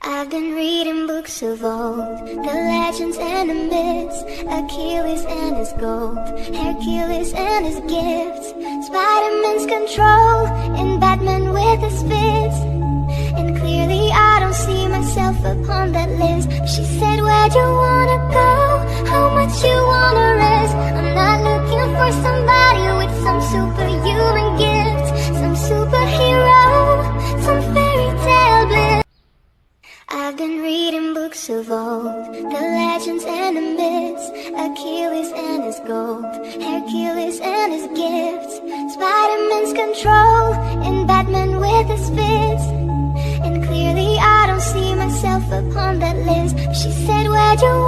I've been reading books of old, the legends and the myths, Achilles and his gold, Hercules and his gifts, Spider-Man's control, and Batman with his fists. And clearly I don't see myself upon that list. She said, where'd you wanna go? How much you wanna risk? I'm not looking for somebody with some superhuman gifts, some superhero, some fairy tale bliss. I've been reading books of old, the legends and the myths, Achilles and his gold, Hercules and his gifts, Spider-Man's control, and Batman with his fists. And clearly I don't see myself upon that list. She said, where'd you